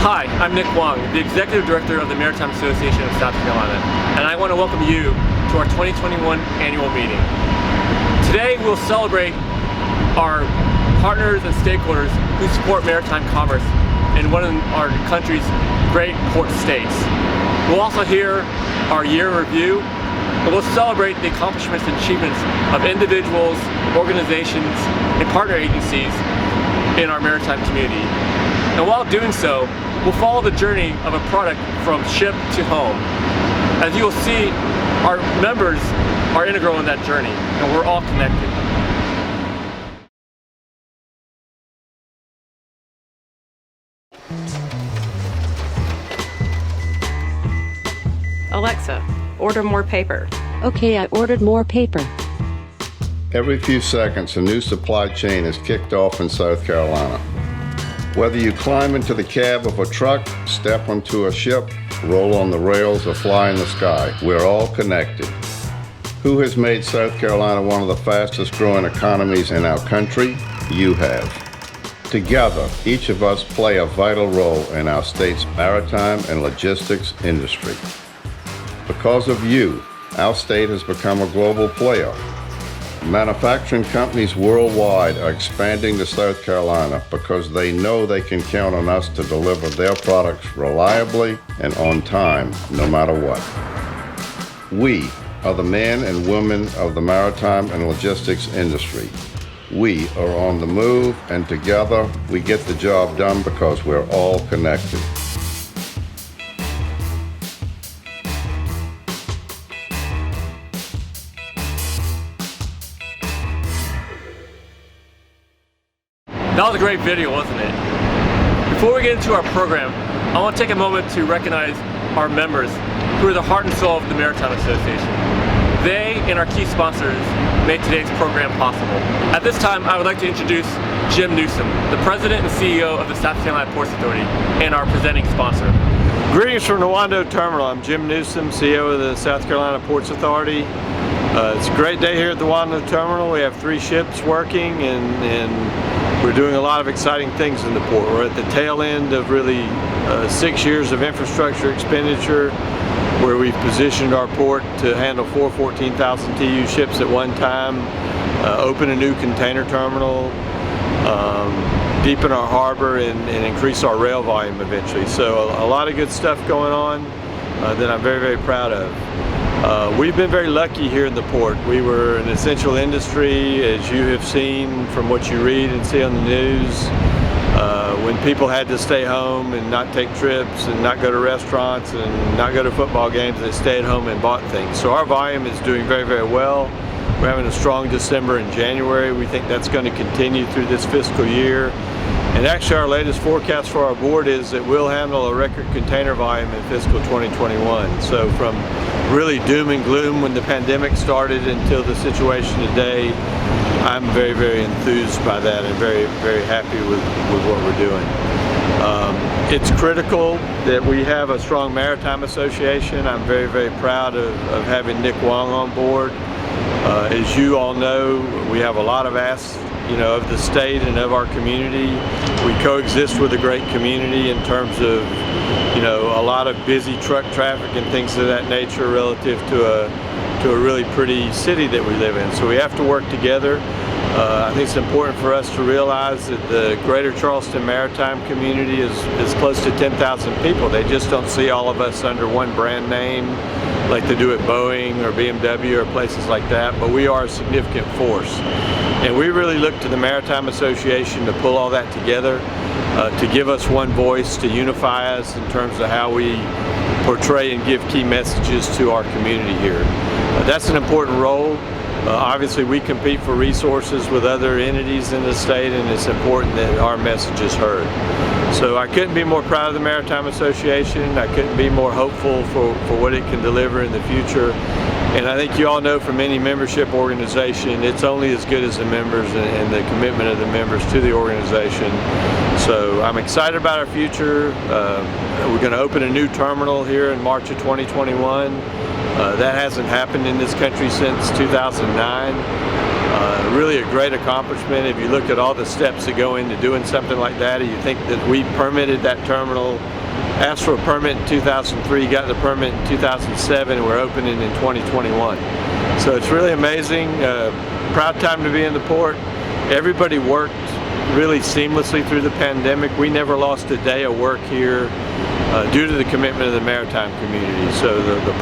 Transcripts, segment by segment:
Hi, I'm Nick Wong, the Executive Director of the Maritime Association of South Carolina, and I want to welcome you to our 2021 annual meeting. Today we'll celebrate our partners and stakeholders who support maritime commerce in one of our country's great port states. We'll also hear our year in review, and we'll celebrate the accomplishments and achievements of individuals, organizations, and partner agencies in our maritime community. And while doing so, we'll follow the journey of a product from ship to home. As you will see, our members are integral in that journey, and we're all connected. Alexa, order more paper. Okay, I ordered more paper. Every few seconds, a new supply chain is kicked off in South Carolina. Whether you climb into the cab of a truck, step onto a ship, roll on the rails, or fly in the sky, we're all connected. Who has made South Carolina one of the fastest growing economies in our country? You have. Together, each of us play a vital role in our state's maritime and logistics industry. Because of you, our state has become a global player. Manufacturing companies worldwide are expanding to South Carolina because they know they can count on us to deliver their products reliably and on time, no matter what. We are the men and women of the maritime and logistics industry. We are on the move, and together we get the job done because we're all connected. That was a great video, wasn't it? Before we get into our program, I want to take a moment to recognize our members who are the heart and soul of the Maritime Association. They and our key sponsors make today's program possible. At this time, I would like to introduce Jim Newsom, the President and CEO of the South Carolina Ports Authority and our presenting sponsor. Greetings from the Wando Terminal. I'm Jim Newsom, CEO of the South Carolina Ports Authority. It's a great day here at the Wando Terminal. We have 3 ships working and we're doing a lot of exciting things in the port. We're at the tail end of really 6 years of infrastructure expenditure where we've positioned our port to handle 4 14,000 TEU ships at one time, open a new container terminal, deepen our harbor, and increase our rail volume eventually. So a lot of good stuff going on that I'm very, very proud of. We've been very lucky here in the port. We were an essential industry, as you have seen from what you read and see on the news. When people had to stay home and not take trips and not go to restaurants and not go to football games, they stayed home and bought things. So our volume is doing very, very well. We're having a strong December and January. We think that's going to continue through this fiscal year. And actually our latest forecast for our board is that we'll handle a record container volume in fiscal 2021. So from really doom and gloom when the pandemic started until the situation today, I'm very, very enthused by that and very, very happy with what we're doing. It's critical that we have a strong maritime association. I'm very, very proud of having Nick Wong on board. As you all know, we have a lot of asks, of the state and of our community. We coexist with a great community in terms of, a lot of busy truck traffic and things of that nature relative to a really pretty city that we live in. So we have to work together. I think it's important for us to realize that the greater Charleston maritime community is close to 10,000 people. They just don't see all of us under one brand name like they do at Boeing or BMW or places like that, but we are a significant force. And we really look to the Maritime Association to pull all that together, to give us one voice, to unify us in terms of how we portray and give key messages to our community here. That's an important role. Obviously we compete for resources with other entities in the state, and it's important that our message is heard. So I couldn't be more proud of the Maritime Association. I couldn't be more hopeful for what it can deliver in the future. And I think you all know from any membership organization, it's only as good as the members and the commitment of the members to the organization. So I'm excited about our future. We're going to open a new terminal here in March of 2021. That hasn't happened in this country since 2009. Really a great accomplishment. If you look at all the steps that go into doing something like that, you think that we permitted that terminal, asked for a permit in 2003, got the permit in 2007, and we're opening in 2021. So it's really amazing. Proud time to be in the port. Everybody worked really seamlessly through the pandemic. We never lost a day of work here due to the commitment of the maritime community. So the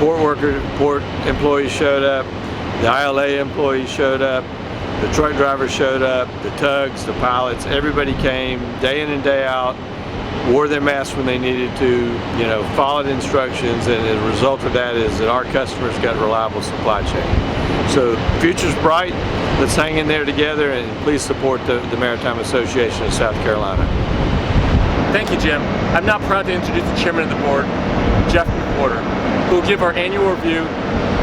port employees showed up, the ILA employees showed up, the truck drivers showed up, the tugs, the pilots, everybody came day in and day out, wore their masks when they needed to, followed instructions, and the result of that is that our customers got a reliable supply chain. So future's bright. Let's hang in there together, and please support the Maritime Association of South Carolina. Thank you, Jim. I'm now proud to introduce the chairman of the board, Jeff McWhorter, who will give our annual review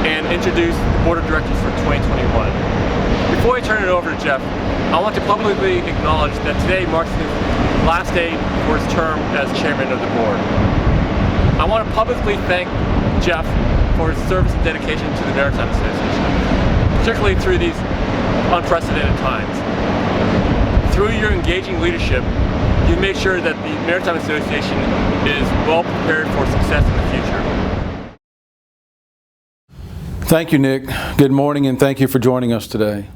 and introduce the board of directors for 2021. Before I turn it over to Jeff, I want to publicly acknowledge that today marks his last day for his term as chairman of the board. I want to publicly thank Jeff for his service and dedication to the Maritime Association, particularly through these unprecedented times. Through your engaging leadership, you made sure that the Maritime Association is well prepared for success in the future. Thank you, Nick. Good morning, and thank you for joining us today.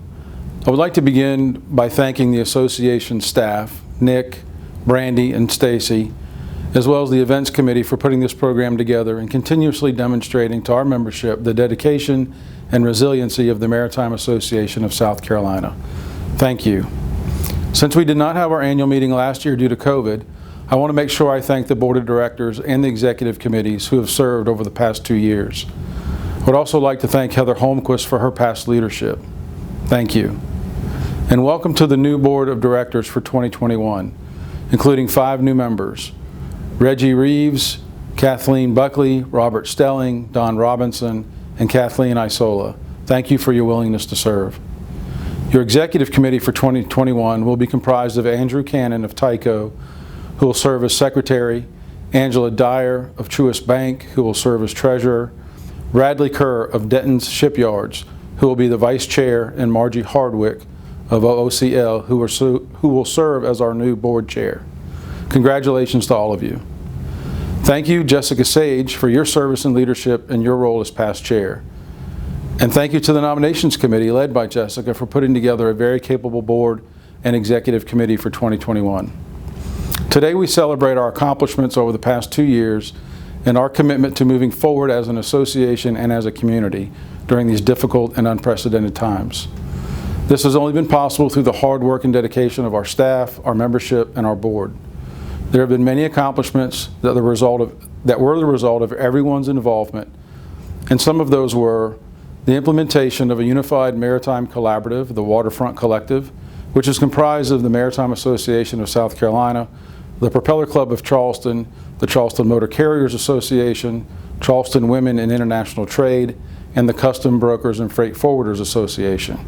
I would like to begin by thanking the association staff, Nick, Brandy, and Stacy, as well as the events committee for putting this program together and continuously demonstrating to our membership the dedication and resiliency of the Maritime Association of South Carolina. Thank you. Since we did not have our annual meeting last year due to COVID, I want to make sure I thank the board of directors and the executive committees who have served over the past 2 years. I would also like to thank Heather Holmquist for her past leadership. Thank you. And welcome to the new board of directors for 2021, including 5 new members: Reggie Reeves, Kathleen Buckley, Robert Stelling, Don Robinson, and Kathleen Isola. Thank you for your willingness to serve. Your executive committee for 2021 will be comprised of Andrew Cannon of Tyco, who will serve as secretary, Angela Dyer of Truist Bank, who will serve as treasurer, Bradley Kerr of Denton's Shipyards, who will be the vice chair, and Margie Hardwick of OOCL, who will serve as our new board chair. Congratulations to all of you. Thank you, Jessica Sage, for your service and leadership in your role as past chair. And thank you to the nominations committee led by Jessica for putting together a very capable board and executive committee for 2021. Today we celebrate our accomplishments over the past 2 years and our commitment to moving forward as an association and as a community during these difficult and unprecedented times. This has only been possible through the hard work and dedication of our staff, our membership, and our board. There have been many accomplishments that were the result of everyone's involvement, and some of those were the implementation of a unified maritime collaborative, the Waterfront Collective, which is comprised of the Maritime Association of South Carolina, the Propeller Club of Charleston, the Charleston Motor Carriers Association, Charleston Women in International Trade, and the Custom Brokers and Freight Forwarders Association.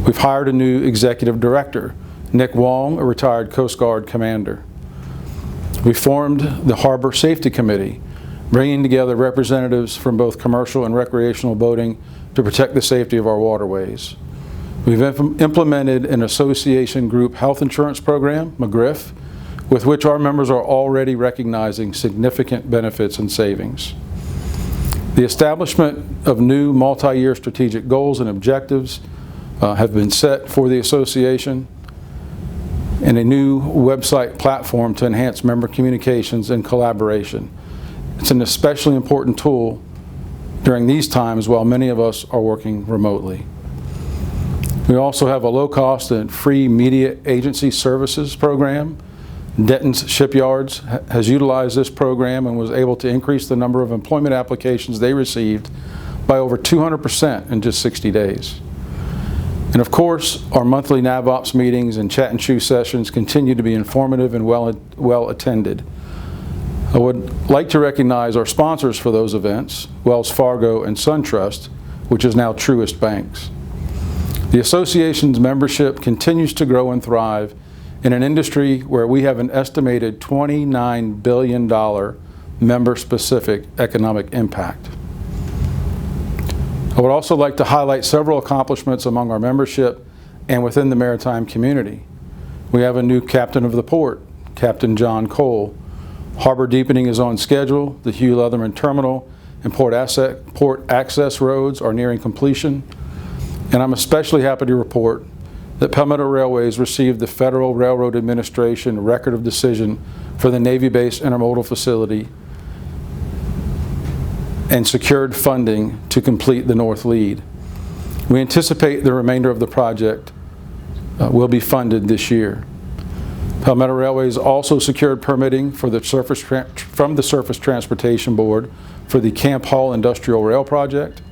We've hired a new executive director, Nick Wong, a retired Coast Guard commander. We formed the Harbor Safety Committee, bringing together representatives from both commercial and recreational boating to protect the safety of our waterways. We've implemented an association group health insurance program, McGriff, with which our members are already recognizing significant benefits and savings. The establishment of new multi-year strategic goals and objectives have been set for the association, and a new website platform to enhance member communications and collaboration. It's an especially important tool during these times while many of us are working remotely. We also have a low-cost and free media agency services program. Denton's Shipyards has utilized this program and was able to increase the number of employment applications they received by over 200% in just 60 days. And of course, our monthly NavOps meetings and chat and chew sessions continue to be informative and well attended. I would like to recognize our sponsors for those events, Wells Fargo and SunTrust, which is now Truist Banks. The association's membership continues to grow and thrive in an industry where we have an estimated $29 billion member-specific economic impact. I would also like to highlight several accomplishments among our membership and within the maritime community. We have a new captain of the port, Captain John Cole. Harbor deepening is on schedule. The Hugh Leatherman Terminal and port access roads are nearing completion. And I'm especially happy to report that Palmetto Railways received the Federal Railroad Administration Record of Decision for the Navy-based intermodal facility and secured funding to complete the North Lead. We anticipate the remainder of the project will be funded this year. Palmetto Railways also secured permitting for the from the Surface Transportation Board for the Camp Hall Industrial Rail Project.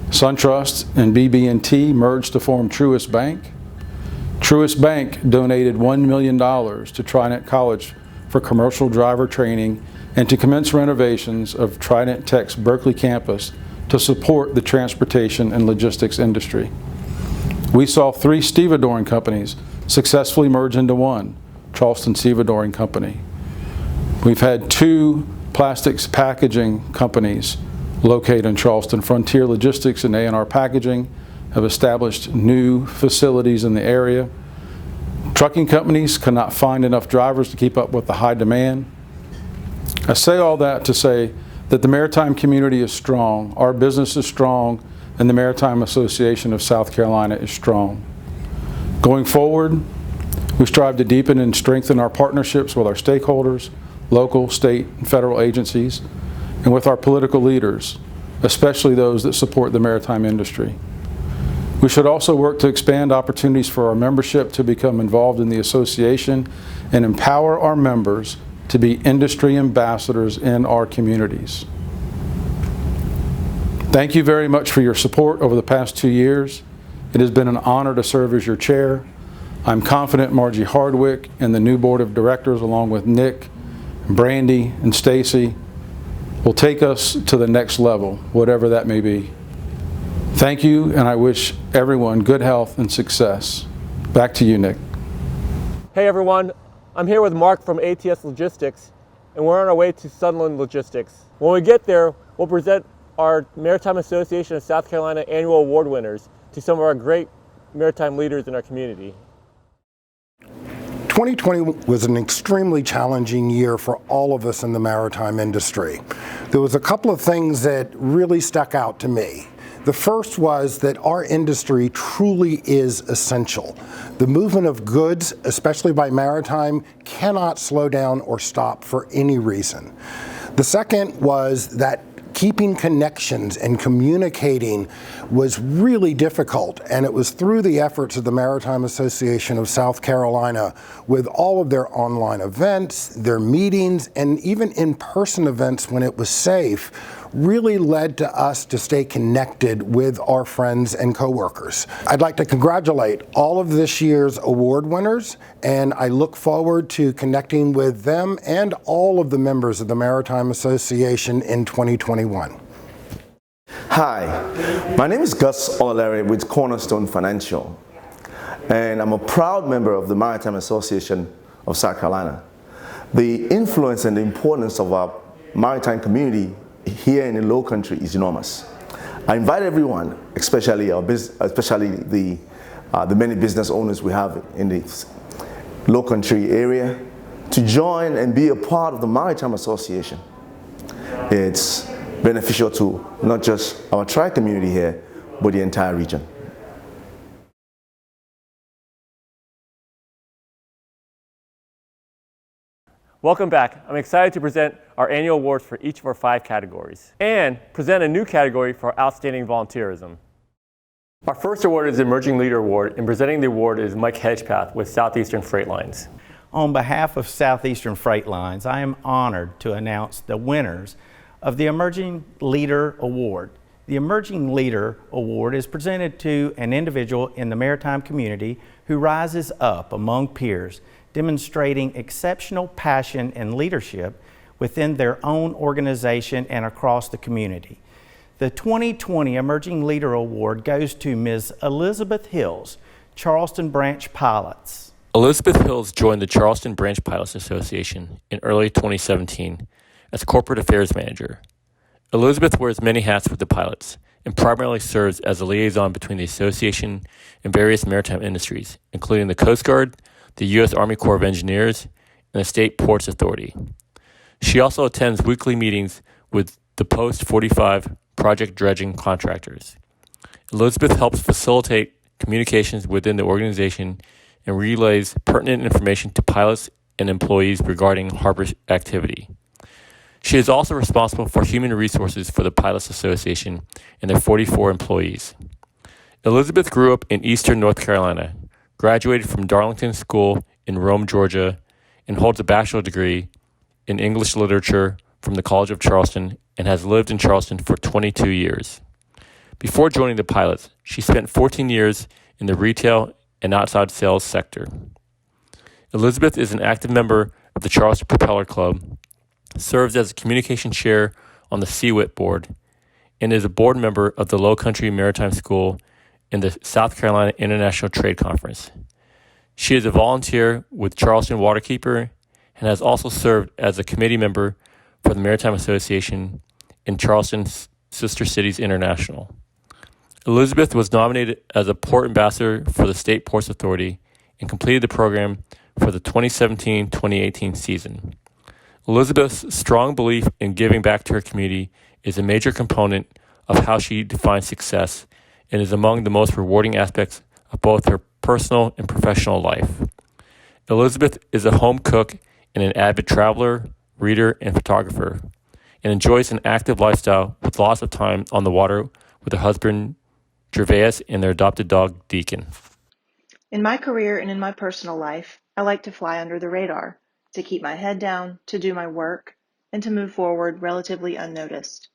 SunTrust and BB&T merged to form Truist Bank. Truist Bank donated $1 million to Trident College for commercial driver training and to commence renovations of Trident Tech's Berkeley campus to support the transportation and logistics industry. We saw 3 stevedoring companies successfully merge into one, Charleston Stevedoring Company. We've had 2 plastics packaging companies located in Charleston. Frontier Logistics and A&R Packaging have established new facilities in the area. Trucking companies cannot find enough drivers to keep up with the high demand. I say all that to say that the maritime community is strong, our business is strong, and the Maritime Association of South Carolina is strong. Going forward, we strive to deepen and strengthen our partnerships with our stakeholders, local, state, and federal agencies, and with our political leaders, especially those that support the maritime industry. We should also work to expand opportunities for our membership to become involved in the association and empower our members to be industry ambassadors in our communities. Thank you very much for your support over the past 2 years. It has been an honor to serve as your chair. I'm confident Margie Hardwick and the new board of directors, along with Nick, Brandy, and Stacy, will take us to the next level, whatever that may be. Thank you, and I wish everyone good health and success. Back to you, Nick. Hey everyone, I'm here with Mark from ATS Logistics, and we're on our way to Sunland Logistics. When we get there, we'll present our Maritime Association of South Carolina annual award winners to some of our great maritime leaders in our community. 2020 was an extremely challenging year for all of us in the maritime industry. There was a couple of things that really stuck out to me. The first was that our industry truly is essential. The movement of goods, especially by maritime, cannot slow down or stop for any reason. The second was that keeping connections and communicating was really difficult, and it was through the efforts of the Maritime Association of South Carolina with all of their online events, their meetings, and even in-person events when it was safe, really led to us to stay connected with our friends and coworkers. I'd like to congratulate all of this year's award winners, and I look forward to connecting with them and all of the members of the Maritime Association in 2021. Hi, my name is Gus Olalere with Cornerstone Financial, and I'm a proud member of the Maritime Association of South Carolina. The influence and the importance of our maritime community here in the Low Country is enormous. I invite everyone, especially the many business owners we have in the Low Country area, to join and be a part of the Maritime Association. It's beneficial to not just our tri-community here, but the entire region. Welcome back. I'm excited to present our annual awards for each of our 5 categories and present a new category for outstanding volunteerism. Our first award is the Emerging Leader Award, and presenting the award is Mike Hedgepath with Southeastern Freight Lines. On behalf of Southeastern Freight Lines, I am honored to announce the winners of the Emerging Leader Award. The Emerging Leader Award is presented to an individual in the maritime community who rises up among peers, demonstrating exceptional passion and leadership within their own organization and across the community. The 2020 Emerging Leader Award goes to Ms. Elizabeth Hills, Charleston Branch Pilots. Elizabeth Hills joined the Charleston Branch Pilots Association in early 2017 as Corporate Affairs Manager. Elizabeth wears many hats with the pilots, and primarily serves as a liaison between the association and various maritime industries, including the Coast Guard, the U.S. Army Corps of Engineers, and the State Ports Authority. She also attends weekly meetings with the Post 45 project dredging contractors. Elizabeth helps facilitate communications within the organization and relays pertinent information to pilots and employees regarding harbor activity. She is also responsible for human resources for the Pilots Association and their 44 employees. Elizabeth grew up in eastern North Carolina, graduated from Darlington School in Rome, Georgia, and holds a bachelor's degree in English literature from the College of Charleston and has lived in Charleston for 22 years. Before joining the pilots, she spent 14 years in the retail and outside sales sector. Elizabeth is an active member of the Charleston Propeller Club, serves as a communication chair on the CWIT board, and is a board member of the Low Country Maritime School and the South Carolina International Trade Conference. She is a volunteer with Charleston Waterkeeper and has also served as a committee member for the Maritime Association in Charleston's Sister Cities International. Elizabeth was nominated as a Port Ambassador for the State Ports Authority and completed the program for the 2017-2018 season. Elizabeth's strong belief in giving back to her community is a major component of how she defines success and is among the most rewarding aspects of both her personal and professional life. Elizabeth is a home cook and an avid traveler, reader, and photographer, and enjoys an active lifestyle with lots of time on the water with her husband, Gervais, and their adopted dog, Deacon. In my career and in my personal life, I like to fly under the radar, to keep my head down, to do my work, and to move forward relatively unnoticed.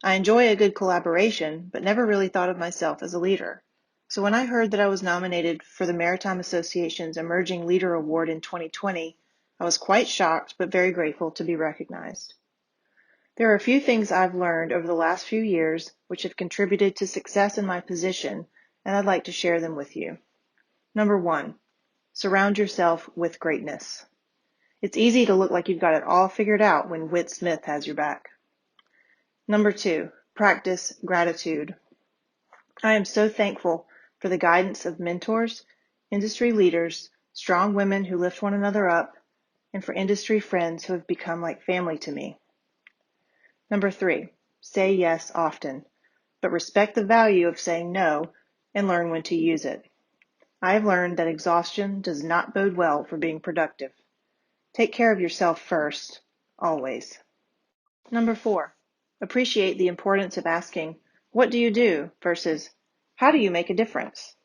I enjoy a good collaboration, but never really thought of myself as a leader. So when I heard that I was nominated for the Maritime Association's Emerging Leader Award in 2020, I was quite shocked but very grateful to be recognized. There are a few things I've learned over the last few years which have contributed to success in my position, and I'd like to share them with you. Number 1, surround yourself with greatness. It's easy to look like you've got it all figured out when Whit Smith has your back. Number 2, practice gratitude. I am so thankful for the guidance of mentors, industry leaders, strong women who lift one another up, and for industry friends who have become like family to me. Number 3, say yes often, but respect the value of saying no and learn when to use it. I have learned that exhaustion does not bode well for being productive. Take care of yourself first, always. Number 4, appreciate the importance of asking, what do you do, versus, how do you make a difference?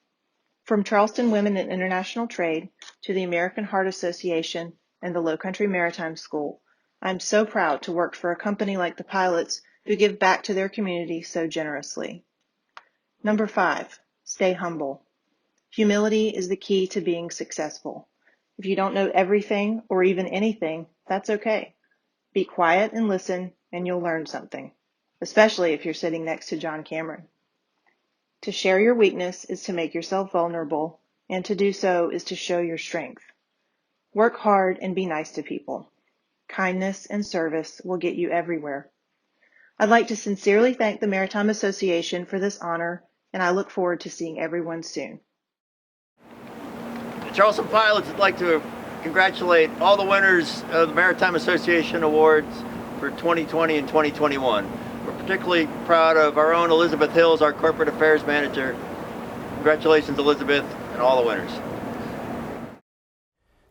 From Charleston Women in International Trade to the American Heart Association and the Low Country Maritime School, I'm so proud to work for a company like the Pilots who give back to their community so generously. Number 5, stay humble. Humility is the key to being successful. If you don't know everything or even anything, that's okay. Be quiet and listen, and you'll learn something, especially if you're sitting next to John Cameron. To share your weakness is to make yourself vulnerable, and to do so is to show your strength. Work hard and be nice to people. Kindness and service will get you everywhere. I'd like to sincerely thank the Maritime Association for this honor, and I look forward to seeing everyone soon. The Charleston Pilots would like to congratulate all the winners of the Maritime Association Awards for 2020 and 2021. We're particularly proud of our own Elizabeth Hills, our Corporate Affairs Manager. Congratulations, Elizabeth, and all the winners.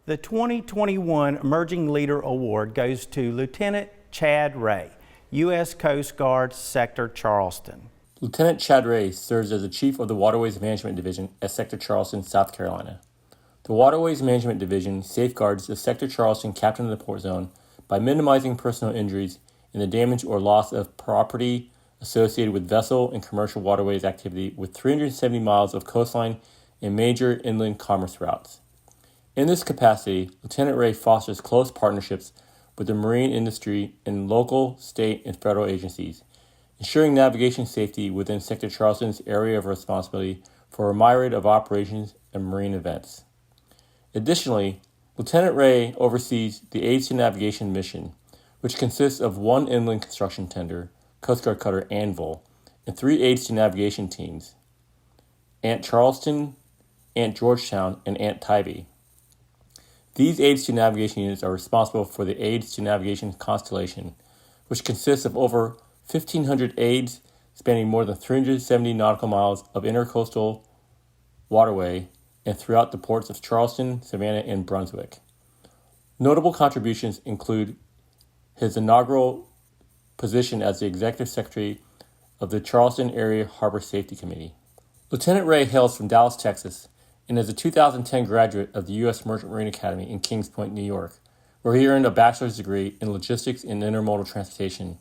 The 2021 Emerging Leader Award goes to Lieutenant Chad Ray, U.S. Coast Guard Sector Charleston. Lieutenant Chad Ray serves as the Chief of the Waterways Management Division at Sector Charleston, South Carolina. The Waterways Management Division safeguards the Sector Charleston captain of the port zone by minimizing personal injuries and the damage or loss of property associated with vessel and commercial waterways activity with 370 miles of coastline and major inland commerce routes. In this capacity, Lieutenant Ray fosters close partnerships with the marine industry and local, state, and federal agencies, ensuring navigation safety within Sector Charleston's area of responsibility for a myriad of operations and marine events. Additionally, Lieutenant Ray oversees the Aids to Navigation mission, which consists of one inland construction tender, Coast Guard cutter Anvil, and 3 aids to navigation teams: Ant Charleston, Ant Georgetown, and Ant Tybee. These aids to navigation units are responsible for the aids to navigation constellation, which consists of over 1,500 aids spanning more than 370 nautical miles of intercoastal waterway and throughout the ports of Charleston, Savannah, and Brunswick. Notable contributions include his inaugural position as the Executive Secretary of the Charleston Area Harbor Safety Committee. Lieutenant Ray hails from Dallas, Texas, and is a 2010 graduate of the U.S. Merchant Marine Academy in Kings Point, New York, where he earned a bachelor's degree in logistics and intermodal transportation,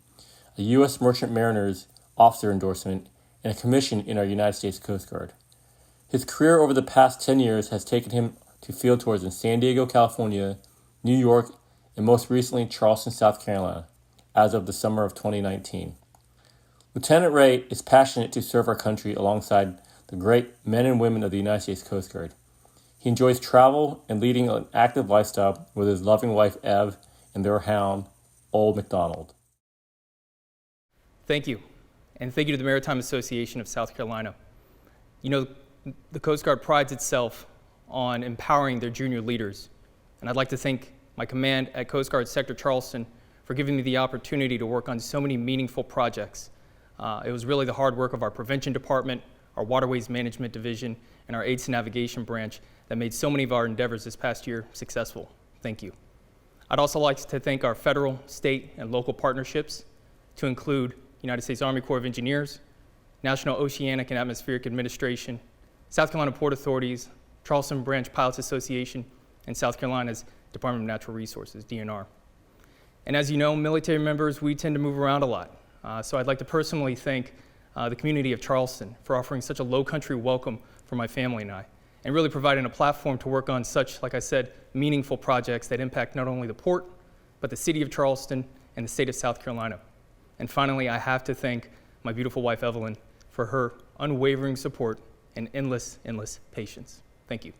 a U.S. Merchant Mariner's officer endorsement, and a commission in our United States Coast Guard. His career over the past 10 years has taken him to field tours in San Diego, California, New York, and most recently Charleston, South Carolina, as of the summer of 2019. Lieutenant Ray is passionate to serve our country alongside the great men and women of the United States Coast Guard. He enjoys travel and leading an active lifestyle with his loving wife, Ev, and their hound, Old MacDonald. Thank you, and thank you to the Maritime Association of South Carolina. You know, the Coast Guard prides itself on empowering their junior leaders, and I'd like to thank my command at Coast Guard Sector Charleston for giving me the opportunity to work on so many meaningful projects. It was really the hard work of our Prevention Department, our Waterways Management Division, and our Aids to Navigation branch that made so many of our endeavors this past year successful. Thank you. I'd also like to thank our federal, state, and local partnerships, to include United States Army Corps of Engineers, National Oceanic and Atmospheric Administration, South Carolina Port Authorities, Charleston Branch Pilots Association, and South Carolina's Department of Natural Resources, DNR. And as you know, military members, we tend to move around a lot. So I'd like to personally thank the community of Charleston for offering such a low country welcome for my family and I, and really providing a platform to work on such, like I said, meaningful projects that impact not only the port, but the city of Charleston and the state of South Carolina. And finally, I have to thank my beautiful wife, Evelyn, for her unwavering support and endless patience. Thank you.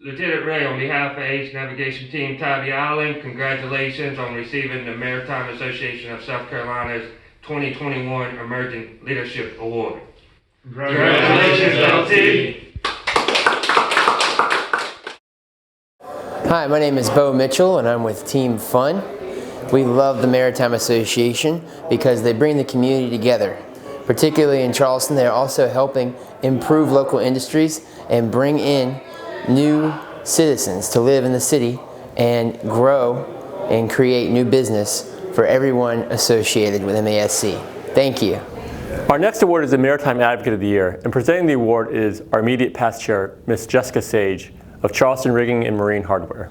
Lieutenant Ray, on behalf of Aids Navigation Team Tybee Island, congratulations on receiving the Maritime Association of South Carolina's 2021 Emerging Leadership Award. Congratulations, LT. Hi, my name is Bo Mitchell and I'm with Team Fun. We love the Maritime Association because they bring the community together. Particularly in Charleston, they're also helping improve local industries and bring in new citizens to live in the city and grow and create new business for everyone associated with MASC. Thank you. Our next award is the Maritime Advocate of the Year, and presenting the award is our immediate past chair, Ms. Jessica Sage of Charleston Rigging and Marine Hardware.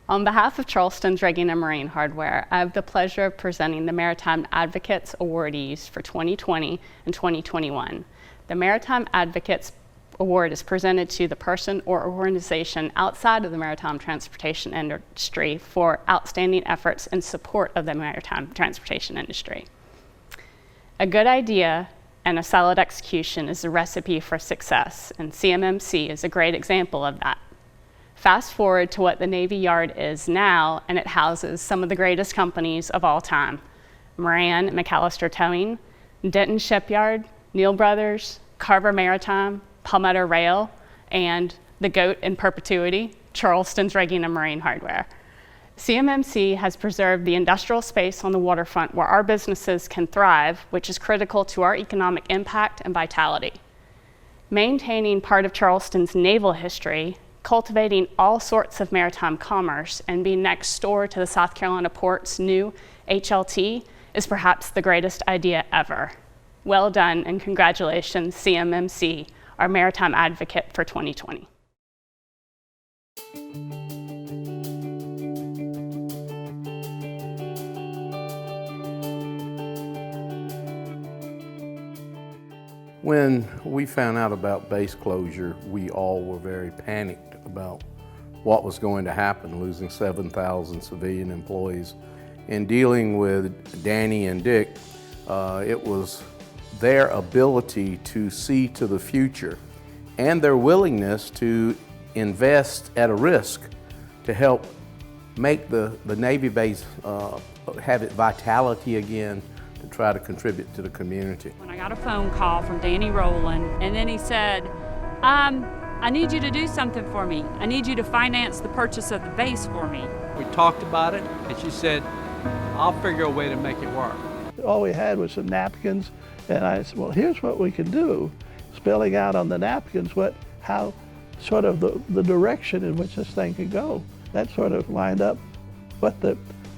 On behalf of Charleston's Rigging and Marine Hardware, I have the pleasure of presenting the Maritime Advocates Awardees for 2020 and 2021. The Maritime Advocates Award is presented to the person or organization outside of the maritime transportation industry for outstanding efforts in support of the maritime transportation industry. A good idea and a solid execution is a recipe for success, and CMMC is a great example of that. Fast forward to what the Navy Yard is now, and it houses some of the greatest companies of all time: Moran McAllister Towing, Denton Shipyard, Neal Brothers, Carver Maritime, Palmetto Rail, and the GOAT in perpetuity, Charleston's Rigging and Marine Hardware. CMMC has preserved the industrial space on the waterfront where our businesses can thrive, which is critical to our economic impact and vitality. Maintaining part of Charleston's naval history, cultivating all sorts of maritime commerce, and being next door to the South Carolina Port's new HLT is perhaps the greatest idea ever. Well done, and congratulations, CMMC, our Maritime Advocate for 2020. When we found out about base closure, we all were very panicked about what was going to happen, losing 7,000 civilian employees. In dealing with Danny and Dick, it was their ability to see to the future and their willingness to invest at a risk to help make the Navy base have its vitality again, to try to contribute to the community. When I got a phone call from Danny Rowland, and then he said, I need you to do something for me. I need you to finance the purchase of the base for me. We talked about it, and she said, I'll figure a way to make it work. All we had was some napkins, and I said, well, here's what we can do. Spelling out on the napkins how sort of the direction in which this thing could go. That sort of lined up what the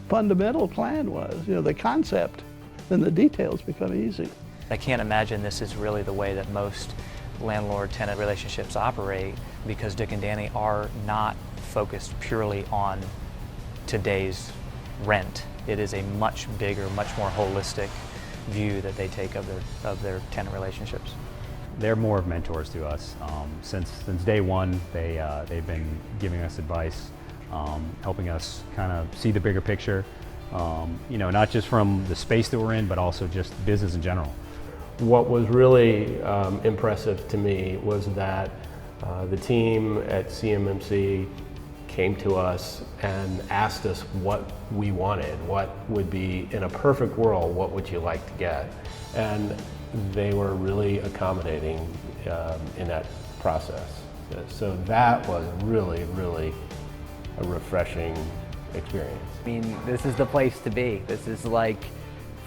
fundamental plan was, the concept, then the details become easy. I can't imagine this is really the way that most landlord-tenant relationships operate, because Dick and Danny are not focused purely on today's rent. It is a much bigger, much more holistic view that they take of their tenant relationships. They're more of mentors to us. Since day one, they've been giving us advice, helping us kind of see the bigger picture, not just from the space that we're in, but also just business in general. What was really impressive to me was that the team at CMMC came to us and asked us what we wanted, what would be, in a perfect world, what would you like to get? And they were really accommodating in that process. So that was really, really a refreshing experience. I mean, this is the place to be. This is like,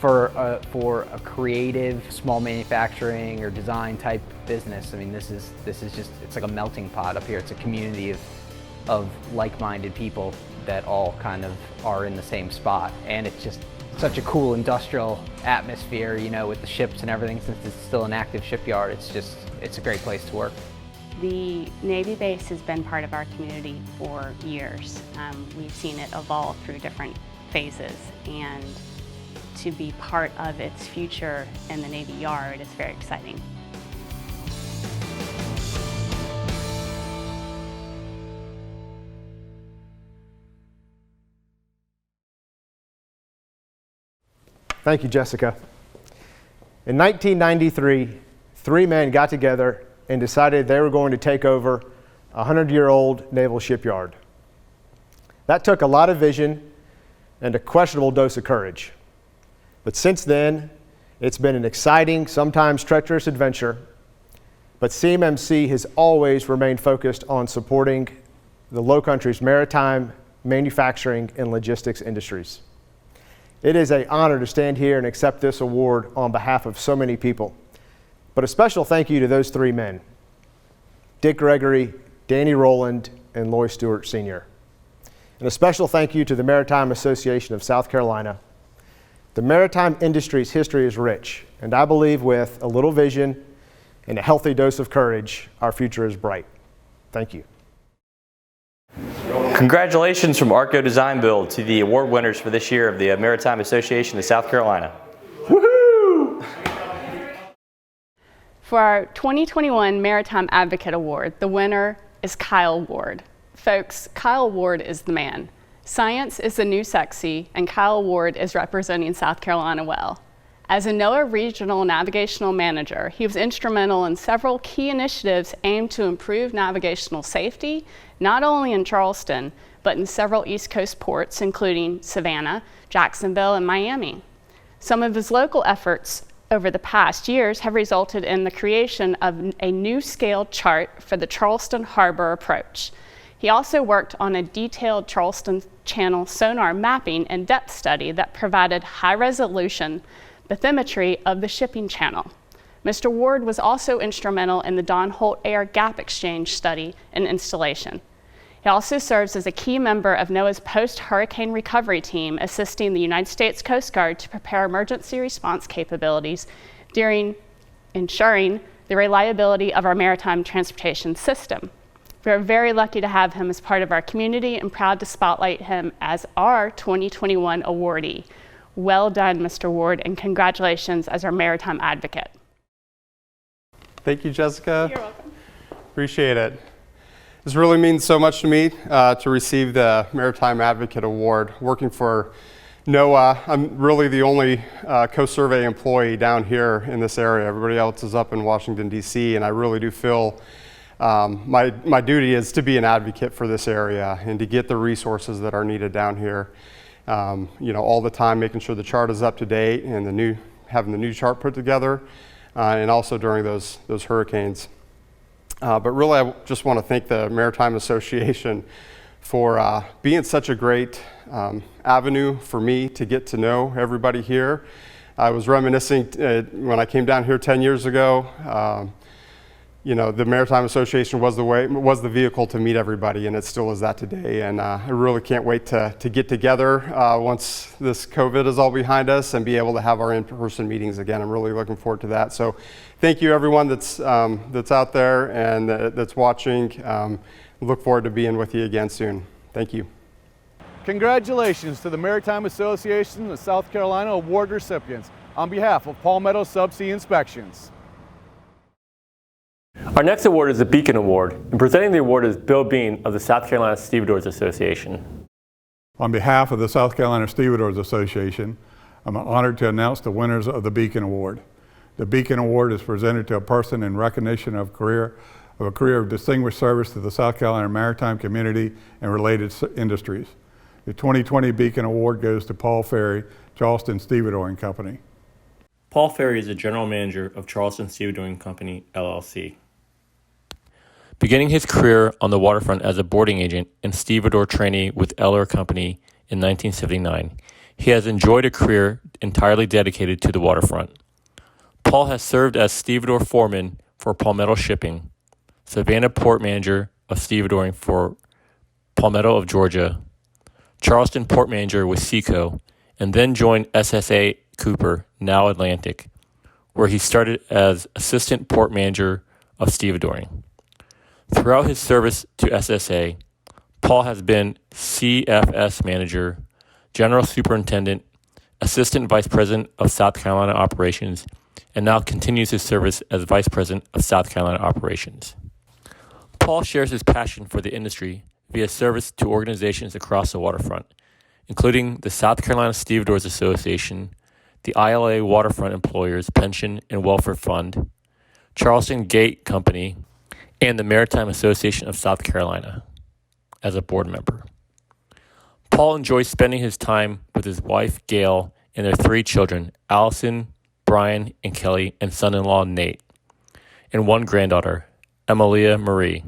for a creative, small manufacturing or design type business, I mean, this is just, it's like a melting pot up here. It's a community of like-minded people that all kind of are in the same spot. And it's just such a cool industrial atmosphere, with the ships and everything, since it's still an active shipyard. It's a great place to work. The Navy base has been part of our community for years. We've seen it evolve through different phases, and to be part of its future in the Navy Yard is very exciting. Thank you, Jessica. In 1993, three men got together and decided they were going to take over a 100-year-old naval shipyard. That took a lot of vision and a questionable dose of courage. But since then, it's been an exciting, sometimes treacherous adventure. But CMMC has always remained focused on supporting the Lowcountry's maritime, manufacturing, and logistics industries. It is an honor to stand here and accept this award on behalf of so many people. But a special thank you to those three men: Dick Gregory, Danny Rowland, and Loy Stewart Sr. And a special thank you to the Maritime Association of South Carolina. The maritime industry's history is rich, and I believe with a little vision and a healthy dose of courage, our future is bright. Thank you. Congratulations from Arco Design Build to the award winners for this year of the Maritime Association of South Carolina. Woohoo! For our 2021 Maritime Advocate Award, the winner is Kyle Ward. Folks, Kyle Ward is the man. Science is the new sexy, and Kyle Ward is representing South Carolina well. As a NOAA Regional Navigational Manager, he was instrumental in several key initiatives aimed to improve navigational safety, not only in Charleston, but in several East Coast ports, including Savannah, Jacksonville, and Miami. Some of his local efforts over the past years have resulted in the creation of a new scaled chart for the Charleston Harbor approach. He also worked on a detailed Charleston Channel sonar mapping and depth study that provided high-resolution bathymetry of the shipping channel. Mr. Ward was also instrumental in the Don Holt Air Gap Exchange study and installation. He also serves as a key member of NOAA's post-hurricane recovery team, assisting the United States Coast Guard to prepare emergency response capabilities during ensuring the reliability of our maritime transportation system. We are very lucky to have him as part of our community and proud to spotlight him as our 2021 awardee. Well done, Mr. Ward, and congratulations as our Maritime Advocate. Thank you, Jessica. You're welcome. Appreciate it. This really means so much to me to receive the Maritime Advocate Award. Working for NOAA, I'm really the only Coast Survey employee down here in this area. Everybody else is up in Washington, D.C., and I really do feel my duty is to be an advocate for this area and to get the resources that are needed down here. All the time making sure the chart is up to date and having the new chart put together, and also during those hurricanes. But really, I just want to thank the Maritime Association for being such a great avenue for me to get to know everybody here. I was reminiscing when I came down here 10 years ago. The Maritime Association was the vehicle to meet everybody, and it still is that today. And I really can't wait to get together once this COVID is all behind us and be able to have our in-person meetings again. I'm really looking forward to that. So thank you everyone that's out there and that's watching. Look forward to being with you again soon. Thank you. Congratulations to the Maritime Association of South Carolina Award recipients on behalf of Palmetto Subsea Inspections. Our next award is the Beacon Award, and presenting the award is Bill Bean of the South Carolina Stevedores Association. On behalf of the South Carolina Stevedores Association, I'm honored to announce the winners of the Beacon Award. The Beacon Award is presented to a person in recognition of a career of distinguished service to the South Carolina maritime community and related industries. The 2020 Beacon Award goes to Paul Ferry, Charleston Stevedoring Company. Paul Ferry is the general manager of Charleston Stevedoring Company, LLC. Beginning his career on the waterfront as a boarding agent and stevedore trainee with Eller Company in 1979, he has enjoyed a career entirely dedicated to the waterfront. Paul has served as stevedore foreman for Palmetto Shipping, Savannah Port Manager of Stevedoring for Palmetto of Georgia, Charleston Port Manager with Seaco, and then joined SSA Cooper, now Atlantic, where he started as Assistant Port Manager of Stevedoring. Throughout his service to SSA, Paul has been CFS Manager, General Superintendent, Assistant Vice President of South Carolina Operations, and now continues his service as Vice President of South Carolina Operations. Paul shares his passion for the industry via service to organizations across the waterfront, including the South Carolina Stevedores Association, the ILA Waterfront Employers Pension and Welfare Fund, Charleston Gate Company, and the Maritime Association of South Carolina as a board member. Paul enjoys spending his time with his wife, Gail, and their 3 children, Allison, Brian, and Kelly, and son-in-law, Nate, and 1 granddaughter, Emilia Marie.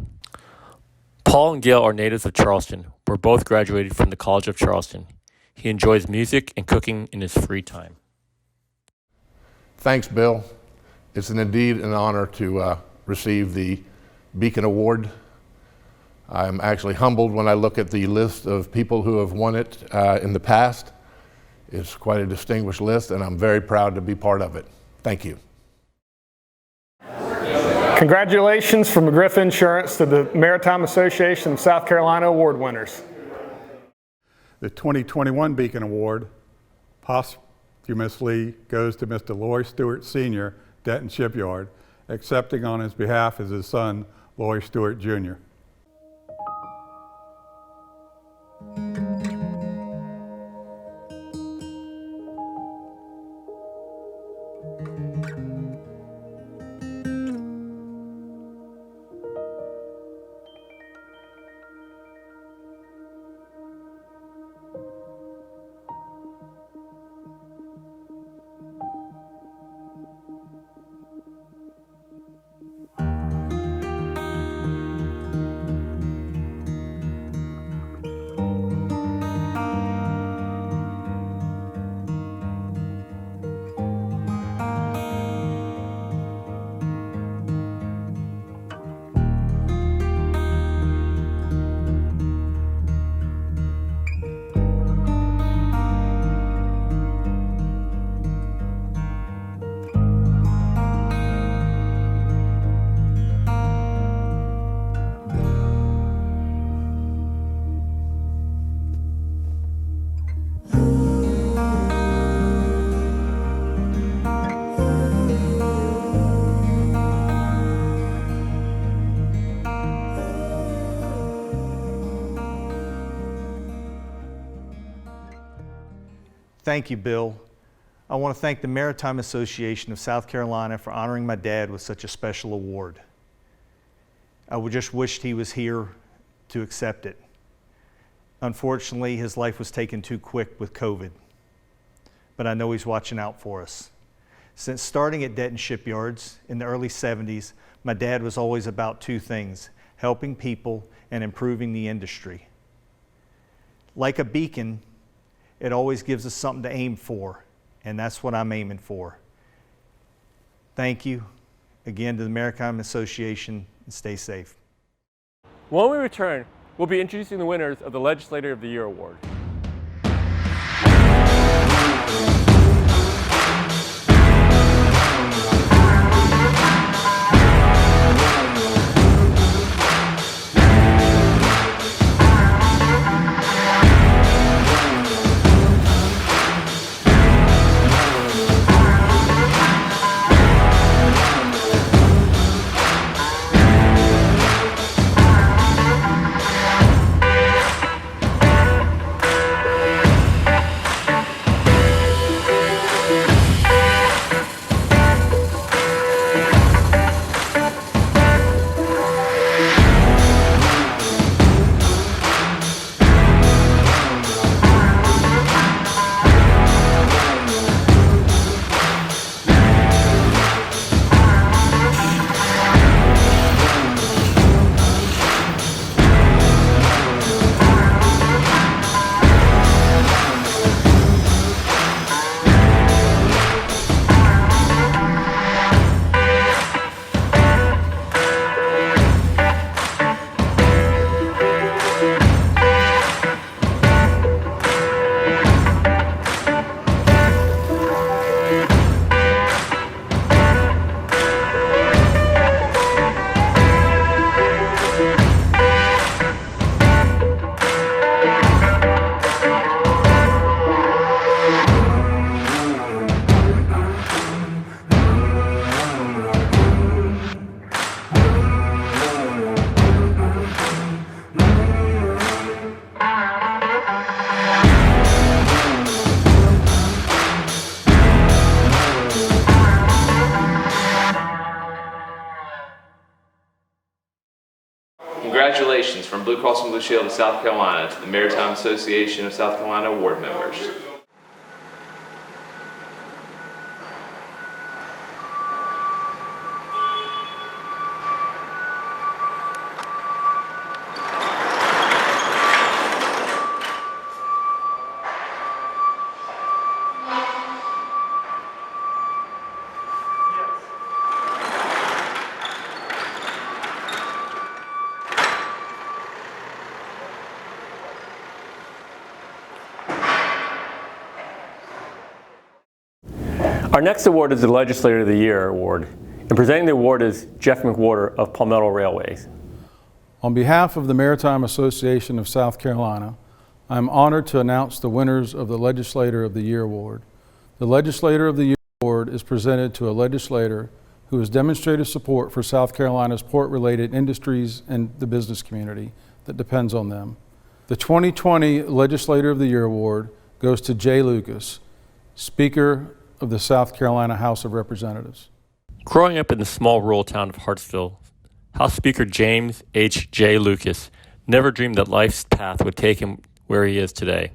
Paul and Gail are natives of Charleston, where both graduated from the College of Charleston. He enjoys music and cooking in his free time. Thanks, Bill. It's indeed an honor to receive the Beacon Award. I'm actually humbled when I look at the list of people who have won it in the past. It's quite a distinguished list, and I'm very proud to be part of it. Thank you. Congratulations from McGriff Insurance to the Maritime Association of South Carolina Award winners. The 2021 Beacon Award posthumously goes to Mr. Loy Stewart Sr., Denton Shipyard. Accepting on his behalf is his son, Loy Stewart Jr. Thank you, Bill. I want to thank the Maritime Association of South Carolina for honoring my dad with such a special award. I would just wished he was here to accept it. Unfortunately, his life was taken too quick with COVID, but I know he's watching out for us. Since starting at Denton Shipyards in the early 70s, my dad was always about two things: helping people and improving the industry. Like a beacon, it always gives us something to aim for, and that's what I'm aiming for. Thank you again to the Maritime Association, and stay safe. When we return, we'll be introducing the winners of the Legislator of the Year Award. Congratulations from Blue Cross and Blue Shield of South Carolina to the Maritime Association of South Carolina award members. Our next award is the Legislator of the Year Award, and presenting the award is Jeff McWhorter of Palmetto Railways. On behalf of the Maritime Association of South Carolina, I am honored to announce the winners of the Legislator of the Year Award. The Legislator of the Year Award is presented to a legislator who has demonstrated support for South Carolina's port-related industries and the business community that depends on them. The 2020 Legislator of the Year Award goes to Jay Lucas, Speaker of the South Carolina House of Representatives. Growing up in the small rural town of Hartsville, House Speaker James H. J. Lucas never dreamed that life's path would take him where he is today.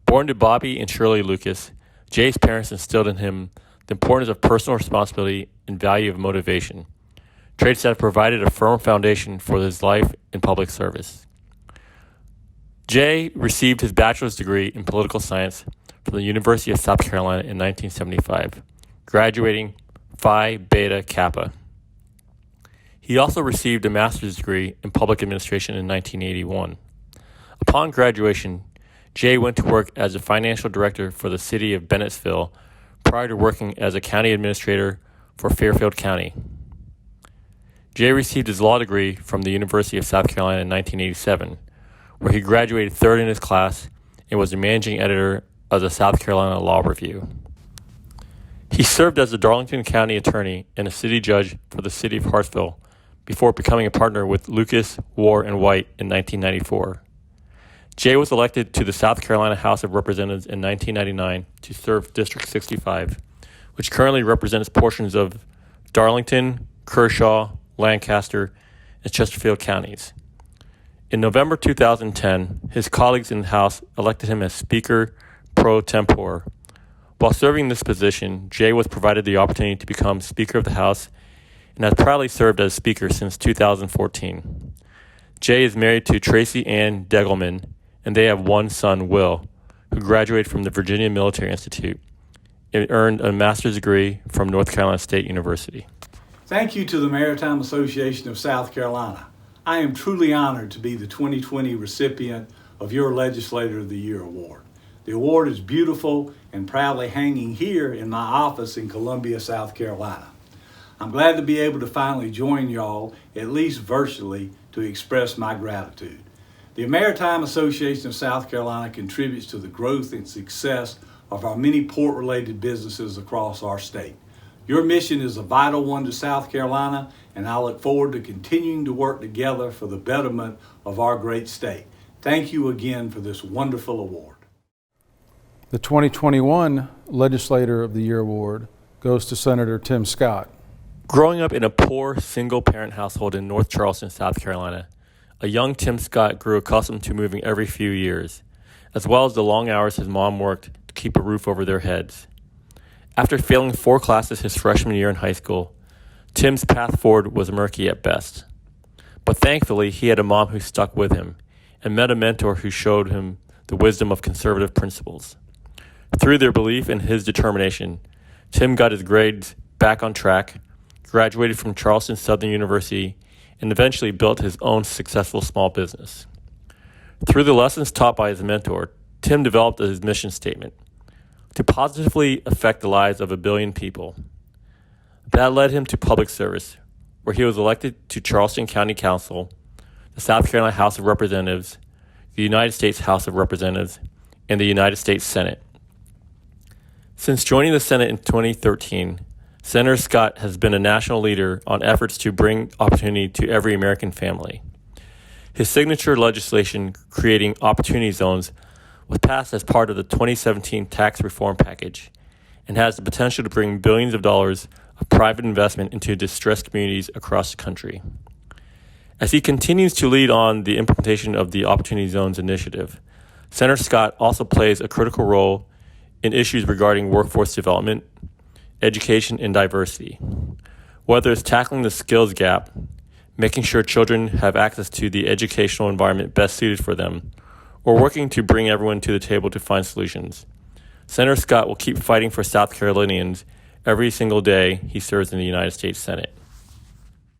Born to Bobby and Shirley Lucas, Jay's parents instilled in him the importance of personal responsibility and value of motivation, traits that have provided a firm foundation for his life in public service. Jay received his bachelor's degree in political science from the University of South Carolina in 1975, graduating Phi Beta Kappa. He also received a master's degree in public administration in 1981. Upon graduation, Jay went to work as a financial director for the city of Bennettsville prior to working as a county administrator for Fairfield County. Jay received his law degree from the University of South Carolina in 1987, where he graduated third in his class and was the managing editor of the South Carolina Law Review. He served as a Darlington County attorney and a city judge for the city of Hartsville before becoming a partner with Lucas, War, and White in 1994. Jay was elected to the South Carolina House of Representatives in 1999 to serve District 65, which currently represents portions of Darlington, Kershaw, Lancaster, and Chesterfield counties. In November 2010, his colleagues in the House elected him as Speaker pro tempore. While serving this position, Jay was provided the opportunity to become Speaker of the House and has proudly served as Speaker since 2014. Jay is married to Tracy Ann Degelman, and they have one son, Will, who graduated from the Virginia Military Institute and earned a master's degree from North Carolina State University. Thank you to the Maritime Association of South Carolina. I am truly honored to be the 2020 recipient of your Legislator of the Year award. The award is beautiful and proudly hanging here in my office in Columbia, South Carolina. I'm glad to be able to finally join y'all, at least virtually, to express my gratitude. The Maritime Association of South Carolina contributes to the growth and success of our many port-related businesses across our state. Your mission is a vital one to South Carolina, and I look forward to continuing to work together for the betterment of our great state. Thank you again for this wonderful award. The 2021 Legislator of the Year award goes to Senator Tim Scott. Growing up in a poor, single-parent household in North Charleston, South Carolina, a young Tim Scott grew accustomed to moving every few years, as well as the long hours his mom worked to keep a roof over their heads. After failing 4 classes his freshman year in high school, Tim's path forward was murky at best. But thankfully, he had a mom who stuck with him and met a mentor who showed him the wisdom of conservative principles. Through their belief in his determination, Tim got his grades back on track, graduated from Charleston Southern University, and eventually built his own successful small business. Through the lessons taught by his mentor, Tim developed his mission statement: to positively affect the lives of 1 billion people. That led him to public service, where he was elected to Charleston County Council, the South Carolina House of Representatives, the United States House of Representatives, and the United States Senate. Since joining the Senate in 2013, Senator Scott has been a national leader on efforts to bring opportunity to every American family. His signature legislation creating opportunity zones was passed as part of the 2017 tax reform package and has the potential to bring billions of dollars of private investment into distressed communities across the country. As he continues to lead on the implementation of the Opportunity Zones initiative, Senator Scott also plays a critical role in issues regarding workforce development, education, and diversity. Whether it's tackling the skills gap, making sure children have access to the educational environment best suited for them, or working to bring everyone to the table to find solutions, Senator Scott will keep fighting for South Carolinians every single day he serves in the United States Senate.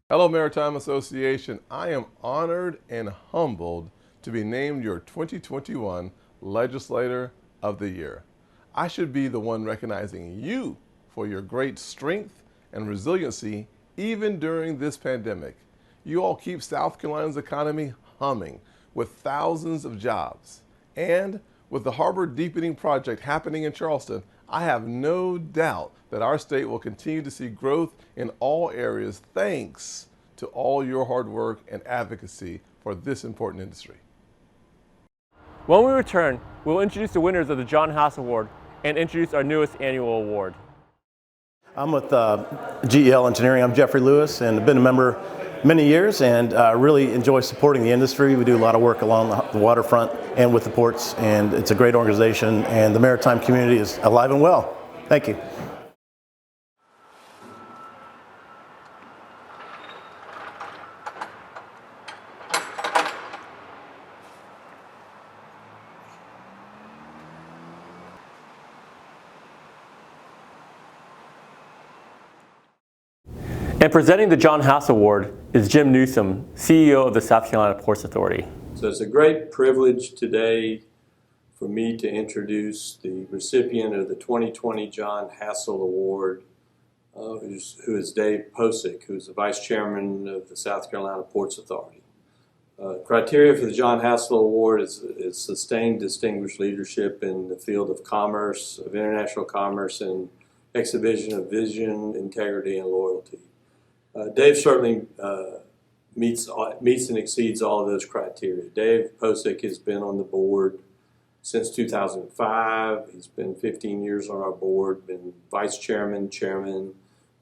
Hello, Maritime Association. I am honored and humbled to be named your 2021 Legislator of the Year. I should be the one recognizing you for your great strength and resiliency even during this pandemic. You all keep South Carolina's economy humming with thousands of jobs. And with the harbor deepening project happening in Charleston, I have no doubt that our state will continue to see growth in all areas thanks to all your hard work and advocacy for this important industry. When we return, we'll introduce the winners of the John Hassell Award and introduce our newest annual award. I'm with GEL Engineering. I'm Jeffrey Lewis and I've been a member many years and really enjoy supporting the industry. We do a lot of work along the waterfront and with the ports, and it's a great organization, and the maritime community is alive and well. Thank you. And presenting the John Hassell Award is Jim Newsom, CEO of the South Carolina Ports Authority. So it's a great privilege today for me to introduce the recipient of the 2020 John Hassell Award, who is Dave Posick, who's the Vice Chairman of the South Carolina Ports Authority. Criteria for the John Hassell Award is sustained distinguished leadership in the field of commerce, of international commerce, and exhibition of vision, integrity, and loyalty. Dave certainly meets and exceeds all of those criteria. Dave Posick has been on the board since 2005. He's been 15 years on our board, been vice chairman, chairman,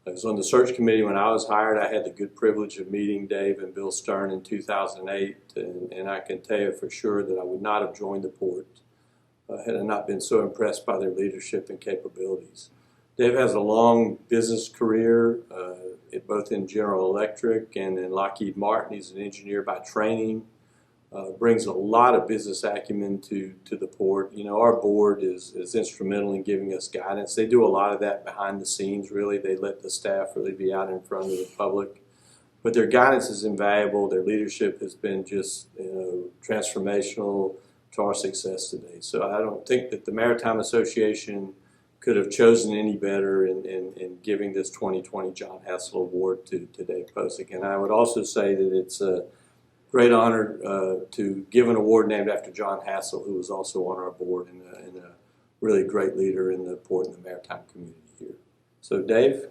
I was on the search committee when I was hired. I had the good privilege of meeting Dave and Bill Stern in 2008, and I can tell you for sure that I would not have joined the port had I not been so impressed by their leadership and capabilities. Dave has a long business career, both in General Electric and in Lockheed Martin. He's an engineer by training. Brings a lot of business acumen to the port. You know, our board is instrumental in giving us guidance. They do a lot of that behind the scenes, really. They let the staff really be out in front of the public. But their guidance is invaluable. Their leadership has been just, transformational to our success today. So I don't think that the Maritime Association could have chosen any better in giving this 2020 John Hassell Award to Dave Posick. And I would also say that it's a great honor to give an award named after John Hassell, who was also on our board and a really great leader in the port and the maritime community here. So Dave.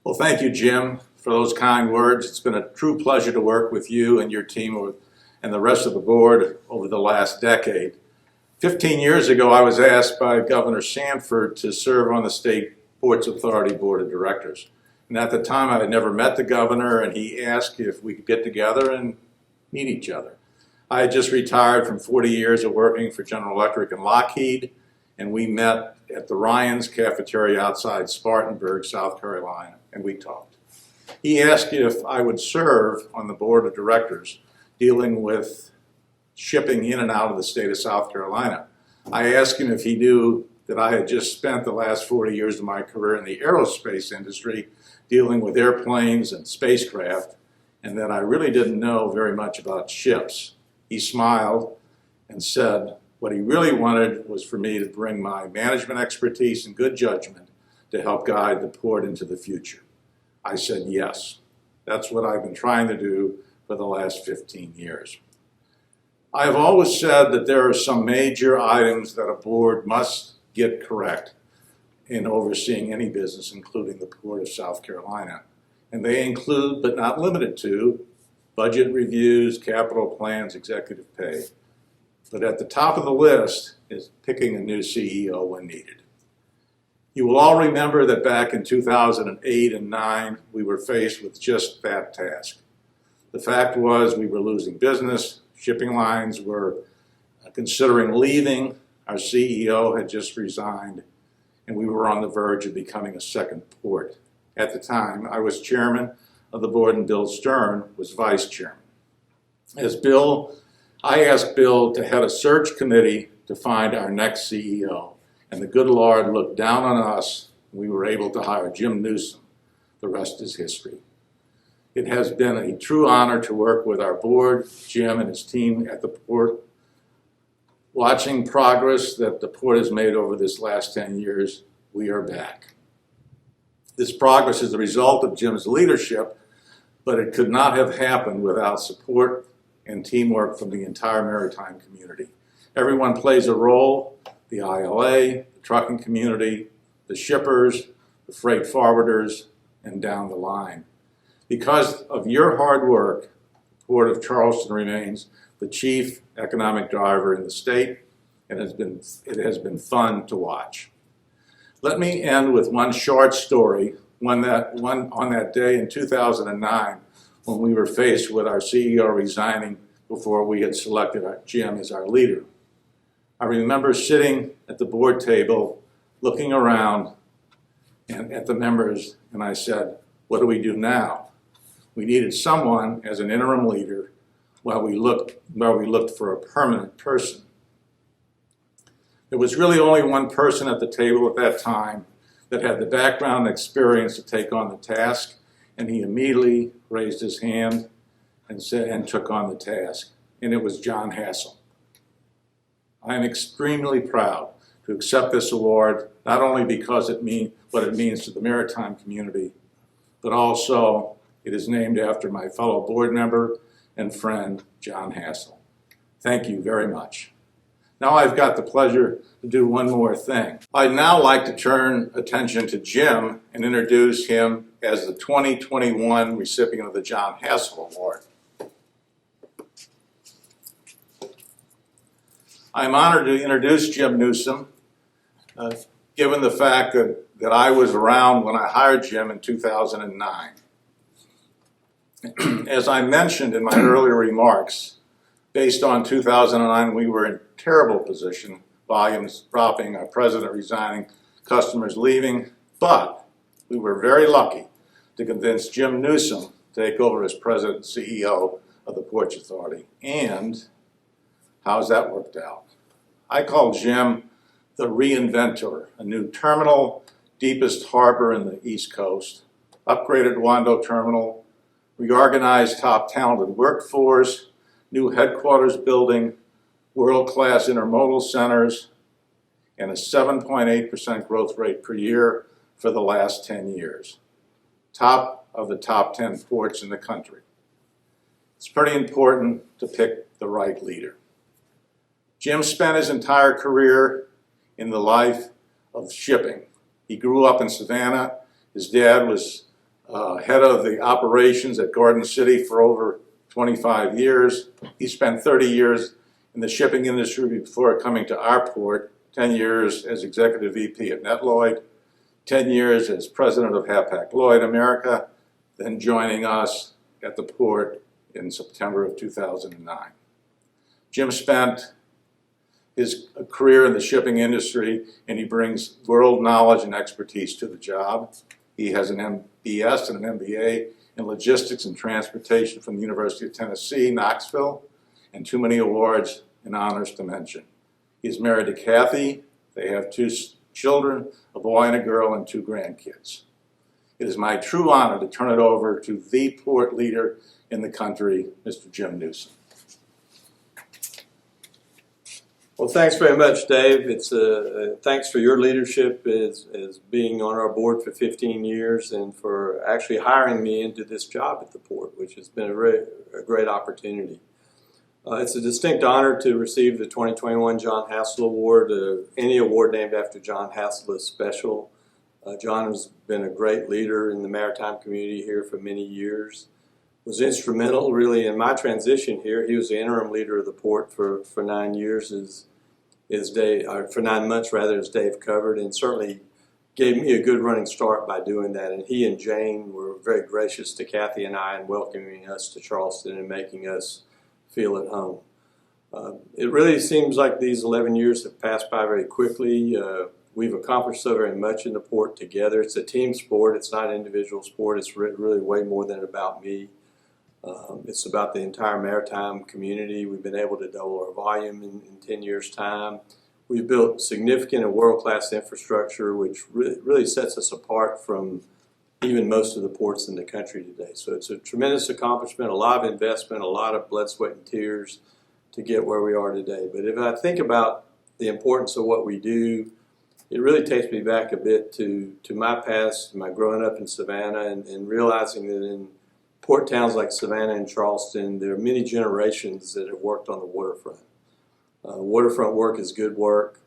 Well, thank you, Jim, for those kind words. It's been a true pleasure to work with you and your team and the rest of the board over the last decade. 15 years ago, I was asked by Governor Sanford to serve on the State Ports Authority Board of Directors. And at the time, I had never met the governor, and he asked if we could get together and meet each other. I had just retired from 40 years of working for General Electric and Lockheed, and we met at the Ryan's Cafeteria outside Spartanburg, South Carolina, and we talked. He asked if I would serve on the board of directors dealing with shipping in and out of the state of South Carolina. I asked him if he knew that I had just spent the last 40 years of my career in the aerospace industry dealing with airplanes and spacecraft, and that I really didn't know very much about ships. He smiled and said what he really wanted was for me to bring my management expertise and good judgment to help guide the port into the future. I said yes. That's what I've been trying to do for the last 15 years. I have always said that there are some major items that a board must get correct in overseeing any business, including the Port of South Carolina. And they include, but not limited to, budget reviews, capital plans, executive pay. But at the top of the list is picking a new CEO when needed. You will all remember that back in 2008 and 9, we were faced with just that task. The fact was we were losing business, shipping lines were considering leaving, our CEO had just resigned, and we were on the verge of becoming a second port. At the time, I was chairman of the board and Bill Stern was vice chairman. I asked Bill to head a search committee to find our next CEO, and the good Lord looked down on us, and we were able to hire Jim Newsom. The rest is history. It has been a true honor to work with our board, Jim and his team at the port. Watching progress that the port has made over this last 10 years, we are back. This progress is the result of Jim's leadership, but it could not have happened without support and teamwork from the entire maritime community. Everyone plays a role: the ILA, the trucking community, the shippers, the freight forwarders, and down the line. Because of your hard work, the Port of Charleston remains the chief economic driver in the state, and it has been fun to watch. Let me end with one short story, on that day in 2009 when we were faced with our CEO resigning before we had selected Jim as our leader. I remember sitting at the board table, looking around and at the members, and I said, what do we do now? We needed someone as an interim leader while we looked for a permanent person. There was really only one person at the table at that time that had the background and experience to take on the task, and he immediately raised his hand and took on the task, and it was John Hassell. I am extremely proud to accept this award, not only because what it means to the maritime community, but also it is named after my fellow board member and friend, John Hassell. Thank you very much. Now I've got the pleasure to do one more thing. I'd now like to turn attention to Jim and introduce him as the 2021 recipient of the John Hassell Award. I'm honored to introduce Jim Newsom, given the fact that I was around when I hired Jim in 2009. As I mentioned in my earlier remarks, based on 2009, we were in terrible position, volumes dropping, our president resigning, customers leaving, but we were very lucky to convince Jim Newsom to take over as president and CEO of the Ports Authority. And how's that worked out? I call Jim the reinventor, a new terminal, deepest harbor in the East Coast, upgraded Wando Terminal, reorganized top talented workforce, new headquarters building, world-class intermodal centers, and a 7.8% growth rate per year for the last 10 years. Top of the top 10 ports in the country. It's pretty important to pick the right leader. Jim spent his entire career in the life of shipping. He grew up in Savannah. His dad was head of the operations at Garden City for over 25 years. He spent 30 years in the shipping industry before coming to our port, 10 years as executive VP at Netloyd, 10 years as president of Hapag-Lloyd America, then joining us at the port in September of 2009. Jim spent his career in the shipping industry, and he brings world knowledge and expertise to the job. He has an MBS and an MBA in logistics and transportation from the University of Tennessee, Knoxville, and too many awards and honors to mention. He's married to Kathy. They have 2 children, a boy and a girl, and 2 grandkids. It is my true honor to turn it over to the port leader in the country, Mr. Jim Newsom. Well, thanks very much, Dave. It's thanks for your leadership as being on our board for 15 years and for actually hiring me into this job at the port, which has been a great opportunity. It's a distinct honor to receive the 2021 John Hassell Award. Any award named after John Hassell is special. John has been a great leader in the maritime community here for many years. Was instrumental really in my transition here. He was the interim leader of the port for 9 years for 9 months rather, as Dave covered, and certainly gave me a good running start by doing that. And he and Jane were very gracious to Kathy and I in welcoming us to Charleston and making us feel at home. It really seems like these 11 years have passed by very quickly. We've accomplished so very much in the port together. It's a team sport. It's not an individual sport. It's really way more than about me. It's about the entire maritime community. We've been able to double our volume in 10 years' time. We've built significant and world-class infrastructure, which really sets us apart from even most of the ports in the country today. So it's a tremendous accomplishment, a lot of investment, a lot of blood, sweat, and tears to get where we are today. But if I think about the importance of what we do, it really takes me back a bit to my past, my growing up in Savannah, and realizing that in port towns like Savannah and Charleston, there are many generations that have worked on the waterfront. Waterfront work is good work,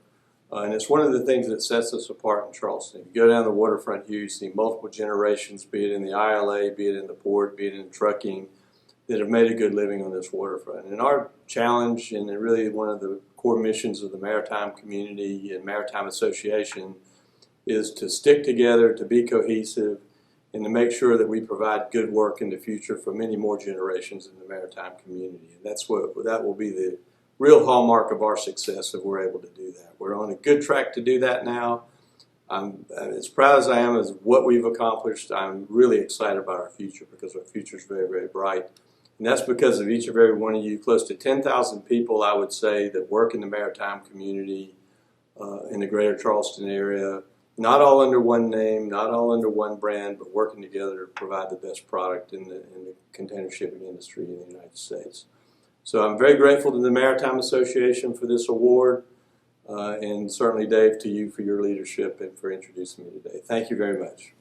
and it's one of the things that sets us apart in Charleston. If you go down the waterfront here, you see multiple generations, be it in the ILA, be it in the port, be it in trucking, that have made a good living on this waterfront. And our challenge, and really one of the core missions of the maritime community and Maritime Association, is to stick together, to be cohesive, and to make sure that we provide good work in the future for many more generations in the maritime community. And that will be the real hallmark of our success if we're able to do that. We're on a good track to do that now. I'm as proud as I am as what we've accomplished. I'm really excited about our future because our future is very, very bright. And that's because of each and every one of you. Close to 10,000 people, I would say, that work in the maritime community in the greater Charleston area. Not all under one name, not all under one brand, but working together to provide the best product in the container shipping industry in the United States. So I'm very grateful to the Maritime Association for this award, and certainly, Dave, to you for your leadership and for introducing me today. Thank you very much.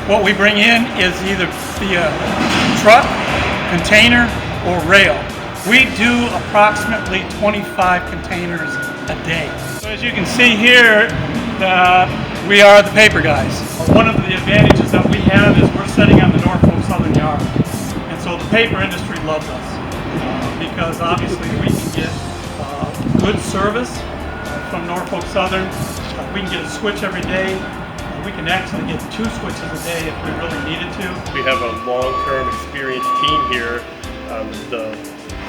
What we bring in is either via truck, container, or rail. We do approximately 25 containers a day. So as you can see here, we are the paper guys. One of the advantages that we have is we're sitting on the Norfolk Southern Yard. And so the paper industry loves us because obviously we can get good service from Norfolk Southern. We can get a switch every day. We can actually get 2 switches a day if we really needed to. We have a long-term experienced team here. The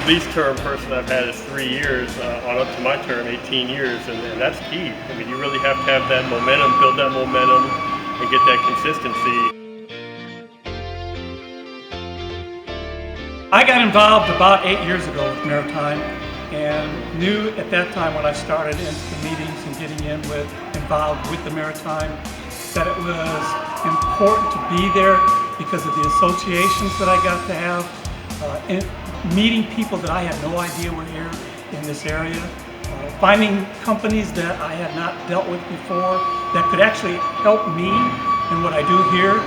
least term person I've had is 3 years, on up to my term, 18 years, and that's key. I mean, you really have to have that momentum, build that momentum, and get that consistency. I got involved about 8 years ago with Maritime and knew at that time when I started into the meetings and getting involved with the Maritime that it was important to be there because of the associations that I got to have, and meeting people that I had no idea were here in this area, finding companies that I had not dealt with before that could actually help me in what I do here,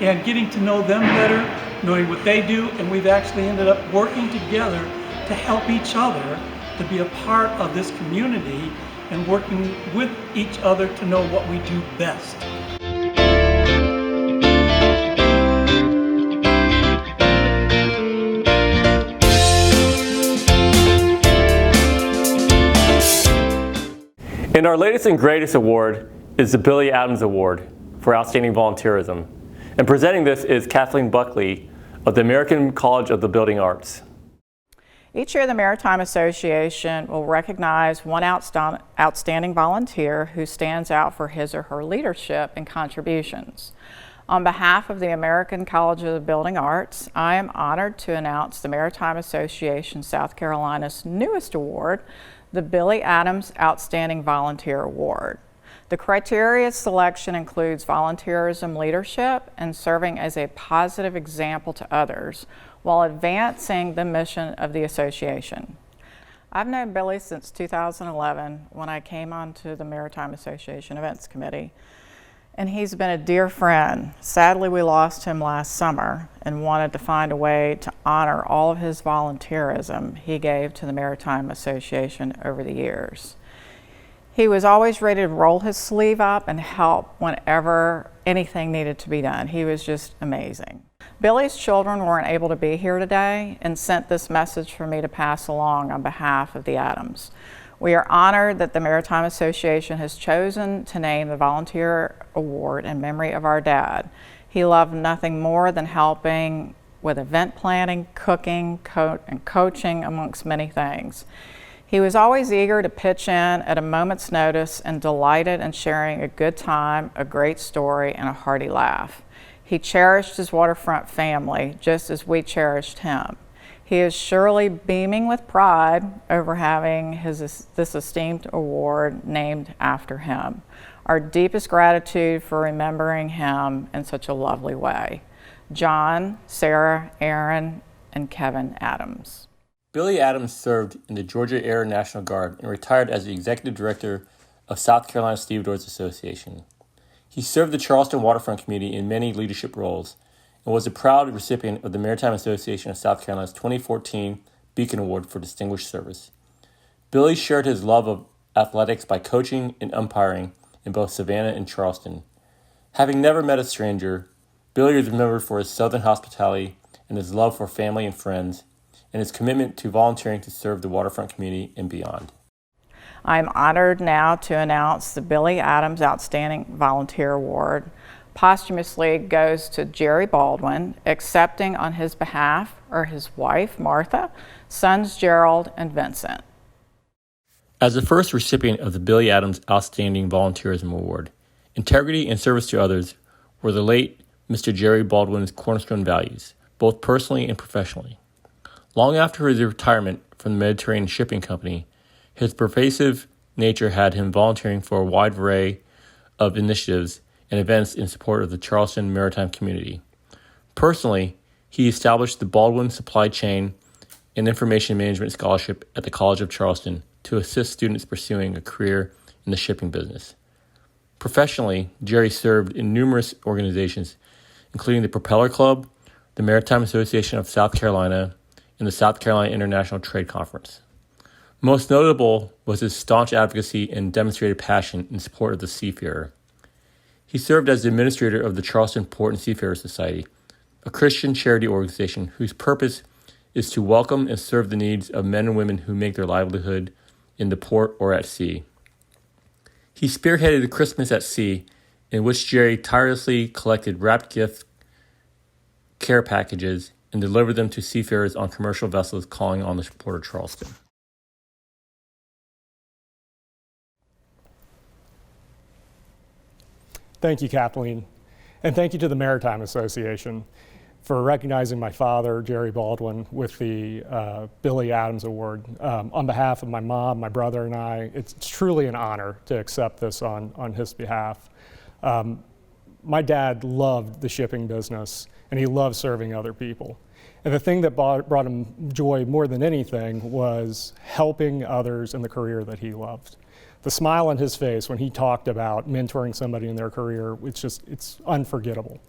and getting to know them better, knowing what they do, and we've actually ended up working together to help each other to be a part of this community and working with each other to know what we do best. And our latest and greatest award is the Billy Adams Award for Outstanding Volunteerism. And presenting this is Kathleen Buckley of the American College of the Building Arts. Each year, the Maritime Association will recognize one outstanding volunteer who stands out for his or her leadership and contributions. On behalf of the American College of the Building Arts, I am honored to announce the Maritime Association South Carolina's newest award, the Billy Adams Outstanding Volunteer Award. The criteria selection includes volunteerism leadership and serving as a positive example to others while advancing the mission of the association. I've known Billy since 2011 when I came onto the Maritime Association Events Committee, and he's been a dear friend. Sadly, we lost him last summer and wanted to find a way to honor all of his volunteerism he gave to the Maritime Association over the years. He was always ready to roll his sleeve up and help whenever anything needed to be done. He was just amazing. Billy's children weren't able to be here today and sent this message for me to pass along on behalf of the Adams. We are honored that the Maritime Association has chosen to name the Volunteer Award in memory of our dad. He loved nothing more than helping with event planning, cooking, and coaching, amongst many things. He was always eager to pitch in at a moment's notice and delighted in sharing a good time, a great story, and a hearty laugh. He cherished his waterfront family just as we cherished him. He is surely beaming with pride over having this esteemed award named after him. Our deepest gratitude for remembering him in such a lovely way. John, Sarah, Aaron, and Kevin Adams. Billy Adams served in the Georgia Air National Guard and retired as the Executive Director of South Carolina Stevedores Association. He served the Charleston waterfront community in many leadership roles and was a proud recipient of the Maritime Association of South Carolina's 2014 Beacon Award for Distinguished Service. Billy shared his love of athletics by coaching and umpiring in both Savannah and Charleston. Having never met a stranger, Billy is remembered for his southern hospitality and his love for family and friends, and his commitment to volunteering to serve the waterfront community and beyond. I'm honored now to announce the Billy Adams Outstanding Volunteer Award posthumously goes to Jerry Baldwin. Accepting on his behalf are his wife, Martha, sons Gerald and Vincent. As the first recipient of the Billy Adams Outstanding Volunteerism Award, integrity and service to others were the late Mr. Jerry Baldwin's cornerstone values, both personally and professionally. Long after his retirement from the Mediterranean Shipping Company, his pervasive nature had him volunteering for a wide array of initiatives and events in support of the Charleston maritime community. Personally, he established the Baldwin Supply Chain and Information Management Scholarship at the College of Charleston to assist students pursuing a career in the shipping business. Professionally, Jerry served in numerous organizations, including the Propeller Club, the Maritime Association of South Carolina, in the South Carolina International Trade Conference. Most notable was his staunch advocacy and demonstrated passion in support of the seafarer. He served as the administrator of the Charleston Port and Seafarers Society, a Christian charity organization whose purpose is to welcome and serve the needs of men and women who make their livelihood in the port or at sea. He spearheaded the Christmas at Sea, in which Jerry tirelessly collected wrapped gift care packages and delivered them to seafarers on commercial vessels calling on the port of Charleston. Thank you, Kathleen, and thank you to the Maritime Association for recognizing my father, Jerry Baldwin, with the Billy Adams Award. On behalf of my mom, my brother, and I, it's truly an honor to accept this on his behalf. My dad loved the shipping business, and he loved serving other people. And the thing that brought him joy more than anything was helping others in the career that he loved. The smile on his face when he talked about mentoring somebody in their career, it's unforgettable.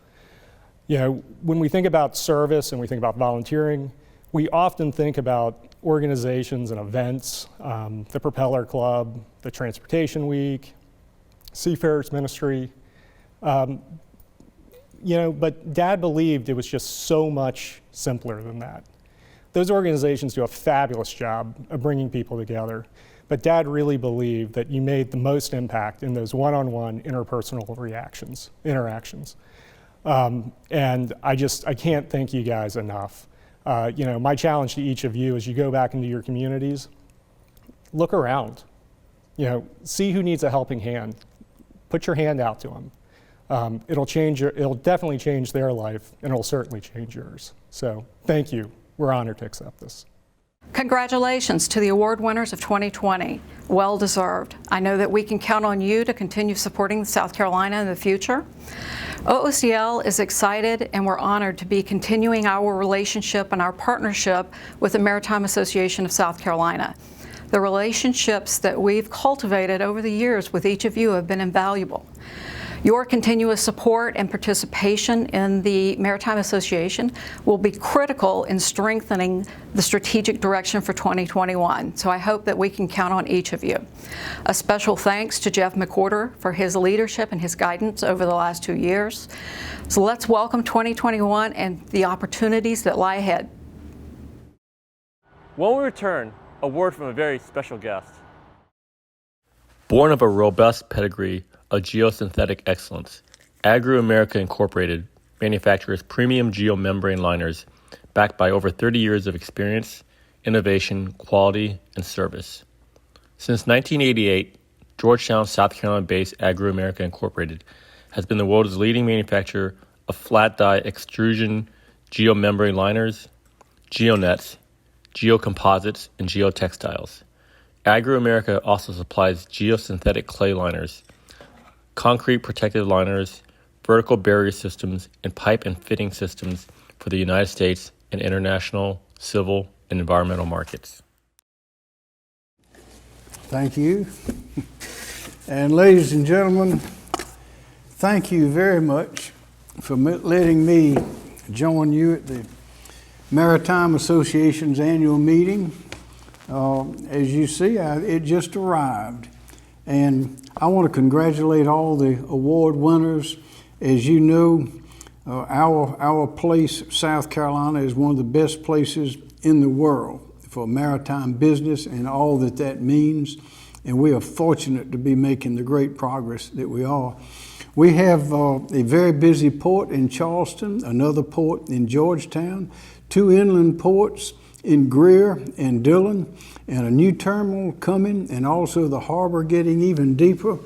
You know, when we think about service and we think about volunteering, we often think about organizations and events, the Propeller Club, the Transportation Week, Seafarers Ministry. You know, but Dad believed it was just so much simpler than that. Those organizations do a fabulous job of bringing people together, but Dad really believed that you made the most impact in those one-on-one interpersonal interactions. And I can't thank you guys enough. You know, my challenge to each of you as you go back into your communities, look around. You know, see who needs a helping hand. Put your hand out to them. It'll definitely change their life, and it'll certainly change yours. So thank you. We're honored to accept this. Congratulations to the award winners of 2020. Well deserved. I know that we can count on you to continue supporting South Carolina in the future. OOCL is excited, and we're honored to be continuing our relationship and our partnership with the Maritime Association of South Carolina. The relationships that we've cultivated over the years with each of you have been invaluable. Your continuous support and participation in the Maritime Association will be critical in strengthening the strategic direction for 2021. So I hope that we can count on each of you. A special thanks to Jeff McWhorter for his leadership and his guidance over the last 2 years. So let's welcome 2021 and the opportunities that lie ahead. When we return, a word from a very special guest. Born of a robust pedigree of geosynthetic excellence, Agro-America Incorporated manufactures premium geomembrane liners backed by over 30 years of experience, innovation, quality, and service. Since 1988, Georgetown, South Carolina-based Agro-America Incorporated has been the world's leading manufacturer of flat-die extrusion geomembrane liners, geonets, geocomposites, and geotextiles. Agro-America also supplies geosynthetic clay liners, concrete protective liners, vertical barrier systems, and pipe and fitting systems for the United States and international, civil, and environmental markets. Thank you. And ladies and gentlemen, thank you very much for letting me join you at the Maritime Association's annual meeting. As you see, it just arrived. And I want to congratulate all the award winners. As you know, our place, South Carolina, is one of the best places in the world for maritime business and all that means. And we are fortunate to be making the great progress that we are. We have a very busy port in Charleston, another port in Georgetown, 2 inland ports in Greer and Dillon, and a new terminal coming, and also the harbor getting even deeper.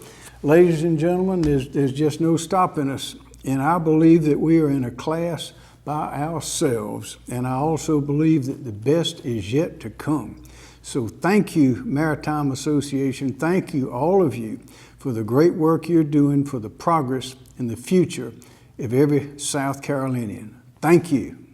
Ladies and gentlemen, there's just no stopping us, and I believe that we are in a class by ourselves, and I also believe that the best is yet to come. So thank you, Maritime Association. Thank you, all of you, for the great work you're doing for the progress and the future of every South Carolinian. Thank you.